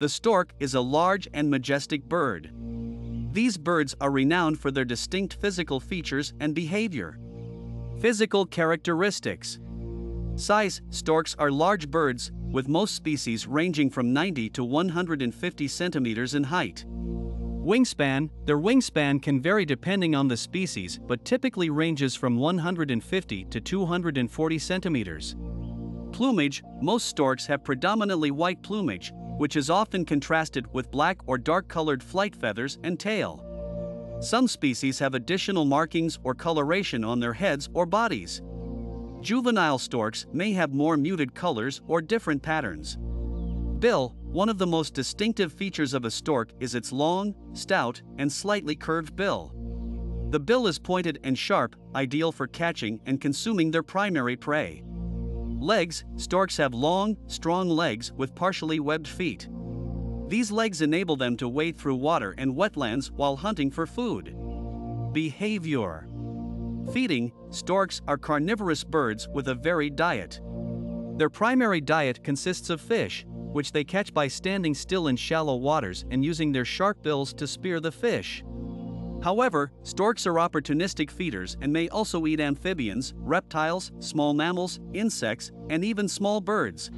The stork is a large and majestic bird. These birds are renowned for their distinct physical features and behavior. Physical characteristics. Size. Storks are large birds, with most species ranging from 90 to 150 centimeters in height. Wingspan. Their wingspan can vary depending on the species, but typically ranges from 150 to 240 centimeters. Plumage. Most storks have predominantly white plumage, which is often contrasted with black or dark-colored flight feathers and tail. Some species have additional markings or coloration on their heads or bodies. Juvenile storks may have more muted colors or different patterns. Bill. One of the most distinctive features of a stork is its long, stout, and slightly curved bill. The bill is pointed and sharp, ideal for catching and consuming their primary prey. Legs. Storks have long, strong legs with partially webbed feet. These legs enable them to wade through water and wetlands while hunting for food. Behavior. Feeding. Storks are carnivorous birds with a varied diet. Their primary diet consists of fish, which they catch by standing still in shallow waters and using their sharp bills to spear the fish. However, storks are opportunistic feeders and may also eat amphibians, reptiles, small mammals, insects, and even small birds.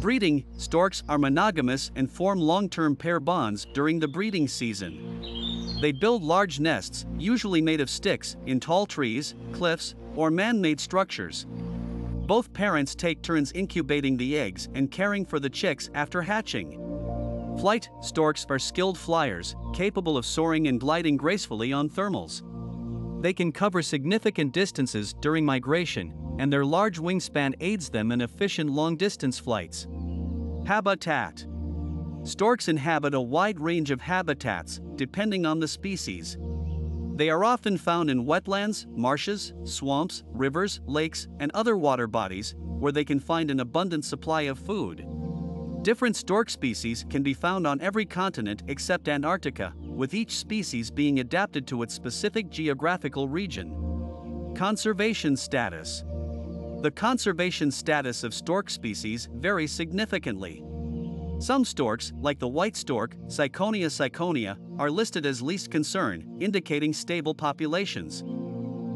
Breeding. Storks are monogamous and form long-term pair bonds during the breeding season. They build large nests, usually made of sticks, in tall trees, cliffs, or man-made structures. Both parents take turns incubating the eggs and caring for the chicks after hatching. Flight. Storks are skilled flyers, capable of soaring and gliding gracefully on thermals. They can cover significant distances during migration, and their large wingspan aids them in efficient long-distance flights. Habitat. Storks inhabit a wide range of habitats, depending on the species. They are often found in wetlands, marshes, swamps, rivers, lakes, and other water bodies, where they can find an abundant supply of food. Different stork species can be found on every continent except Antarctica, with each species being adapted to its specific geographical region. Conservation status. The conservation status of stork species varies significantly. Some storks, like the white stork, Ciconia ciconia, are listed as least concern, indicating stable populations.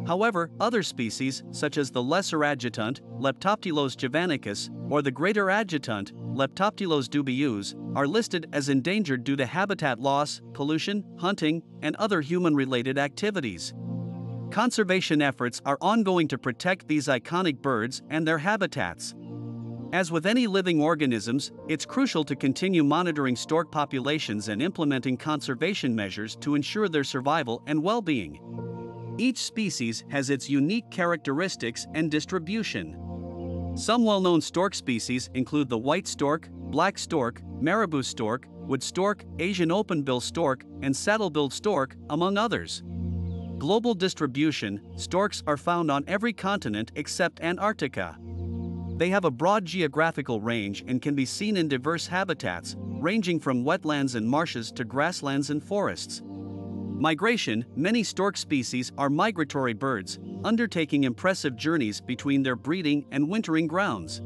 However, other species, such as the lesser adjutant, Leptoptylos javanicus, or the greater adjutant, Leptoptylos dubius, are listed as endangered due to habitat loss, pollution, hunting, and other human-related activities. Conservation efforts are ongoing to protect these iconic birds and their habitats. As with any living organisms, it's crucial to continue monitoring stork populations and implementing conservation measures to ensure their survival and well-being. Each species has its unique characteristics and distribution. Some well-known stork species include the white stork, black stork, marabou stork, wood stork, Asian openbill stork, and saddle-billed stork, among others. Global distribution. Storks are found on every continent except Antarctica. They have a broad geographical range and can be seen in diverse habitats, ranging from wetlands and marshes to grasslands and forests. Migration. Many stork species are migratory birds, undertaking impressive journeys between their breeding and wintering grounds.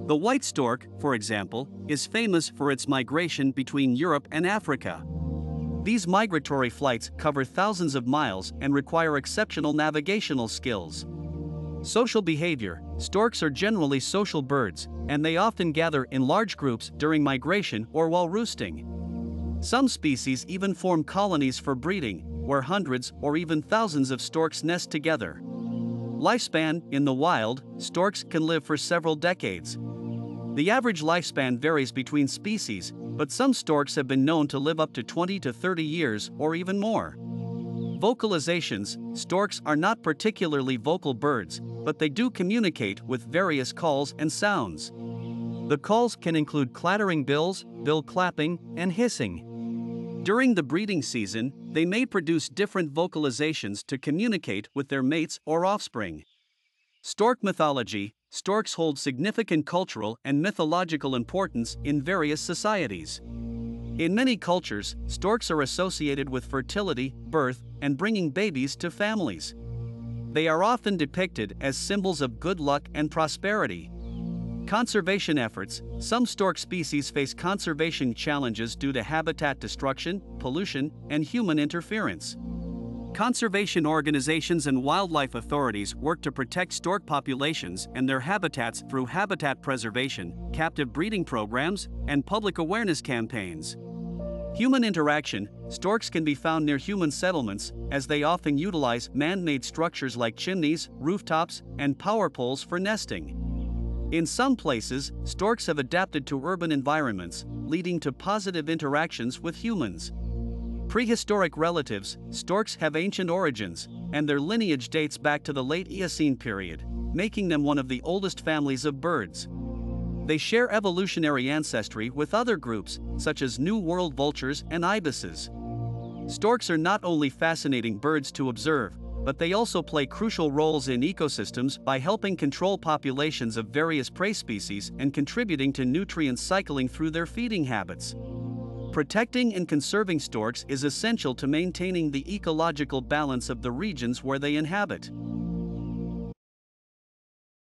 The white stork, for example, is famous for its migration between Europe and Africa. These migratory flights cover thousands of miles and require exceptional navigational skills. Social behavior. Storks are generally social birds, and they often gather in large groups during migration or while roosting. Some species even form colonies for breeding, where hundreds or even thousands of storks nest together. Lifespan. In the wild, storks can live for several decades. The average lifespan varies between species, but some storks have been known to live up to 20 to 30 years or even more. Vocalizations. Storks are not particularly vocal birds, but they do communicate with various calls and sounds. The calls can include clattering bills, bill clapping, and hissing. During the breeding season, they may produce different vocalizations to communicate with their mates or offspring. Stork mythology. Storks hold significant cultural and mythological importance in various societies. In many cultures, storks are associated with fertility, birth, and bringing babies to families. They are often depicted as symbols of good luck and prosperity. Conservation efforts. Some stork species face conservation challenges due to habitat destruction, pollution, and human interference. Conservation organizations and wildlife authorities work to protect stork populations and their habitats through habitat preservation, captive breeding programs, and public awareness campaigns. Human interaction. Storks can be found near human settlements, as they often utilize man-made structures like chimneys, rooftops, and power poles for nesting. In some places, storks have adapted to urban environments, leading to positive interactions with humans. Prehistoric relatives. Storks have ancient origins, and their lineage dates back to the late Eocene period, making them one of the oldest families of birds. They share evolutionary ancestry with other groups, such as New World vultures and ibises. Storks are not only fascinating birds to observe, but they also play crucial roles in ecosystems by helping control populations of various prey species and contributing to nutrient cycling through their feeding habits. Protecting and conserving storks is essential to maintaining the ecological balance of the regions where they inhabit.